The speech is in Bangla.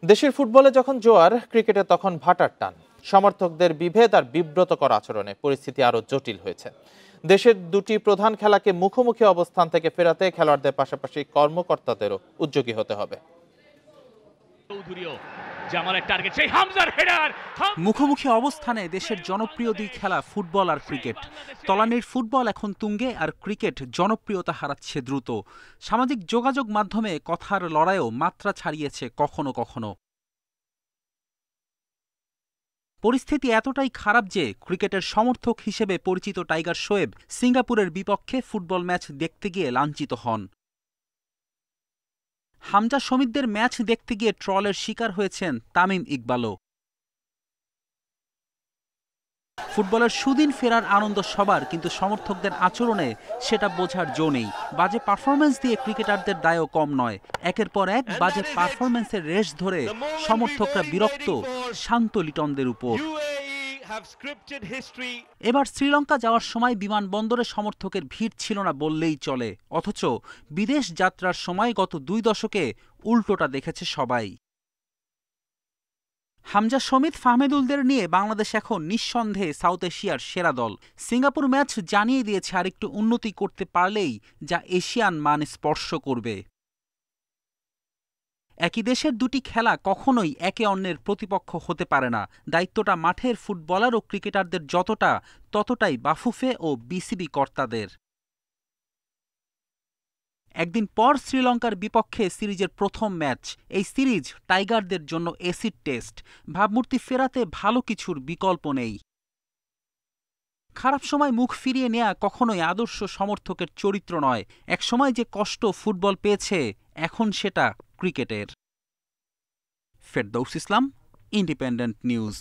দেশের ফুটবলে যখন জোয়ার, ক্রিকেটে তখন ভাটার টান। সমর্থকদের বিভেদ আর বিব্রতকর আচরণে পরিস্থিতি আরো জটিল হয়েছে। দেশের দুটি প্রধান খেলাকে মুখোমুখি অবস্থান থেকে ফেরাতে খেলোয়াড়দের পাশাপাশি কর্মকর্তাদেরও উদ্যোগী হতে হবে। মুখোমুখি অবস্থানে দেশের জনপ্রিয় দুই খেলা ফুটবল আর ক্রিকেট। তলানির ফুটবল এখন তুঙ্গে, আর ক্রিকেট জনপ্রিয়তা হারাচ্ছে দ্রুত। সামাজিক যোগাযোগ মাধ্যমে কথার লড়াইও মাত্রা ছাড়িয়েছে কখনো কখনো। পরিস্থিতি এতটাই খারাপ যে ক্রিকেটের সমর্থক হিসেবে পরিচিত টাইগার শোয়েব সিঙ্গাপুরের বিপক্ষে ফুটবল ম্যাচ দেখতে গিয়ে লাঞ্ছিত হন। হামজা শমীদদের ম্যাচ দেখতে গিয়ে ট্রলের শিকার হয়েছেন তামিম ইকবালও। ফুটবলের সুদিন ফেরার আনন্দ সবার, কিন্তু সমর্থকদের আচরণে সেটা বোঝার জো নেই। বাজে পারফরমেন্স দিয়ে ক্রিকেটারদের দায়ও কম নয়। একের পর এক বাজে পারফরমেন্সের রেশ ধরে সমর্থকরা বিরক্ত শান্ত লিটনদের উপর। এবার শ্রীলঙ্কা যাওয়ার সময় বিমানবন্দরে সমর্থকের ভিড় ছিল না বললেই চলে, অথচ বিদেশ যাত্রার সময় গত 2 দশকে উল্টোটা দেখেছে সবাই। হামজা শমীদ ফাহমেদুলদের নিয়ে বাংলাদেশ এখন নিঃসন্দেহে সাউথ এশিয়ার সেরা দল। সিঙ্গাপুর ম্যাচ জানিয়ে দিয়েছে আরেকটু উন্নতি করতে পারলেই যা এশিয়ান মান স্পর্শ করবে। একই দেশের দুটি খেলা কখনোই একে অন্যের প্রতিপক্ষ হতে পারে না। দায়িত্বটা মাঠের ফুটবলার ও ক্রিকেটারদের যতটা, ততটাই বাফুফে ও বিসিবি কর্তাদের। একদিন পর শ্রীলঙ্কার বিপক্ষে সিরিজের প্রথম ম্যাচ। এই সিরিজ টাইগারদের জন্য এসিড টেস্ট। ভাবমূর্তি ফেরাতে ভালো কিছুর বিকল্প নেই। খারাপ সময় মুখ ফিরিয়ে নেয়া কখনোই আদর্শ সমর্থকের চরিত্র নয়। একসময় যে কষ্ট ফুটবল পেয়েছে, এখন সেটা ক্রিকেটের। ফেরদৌস ইসলাম, ইন্ডিপেন্ডেন্ট নিউজ।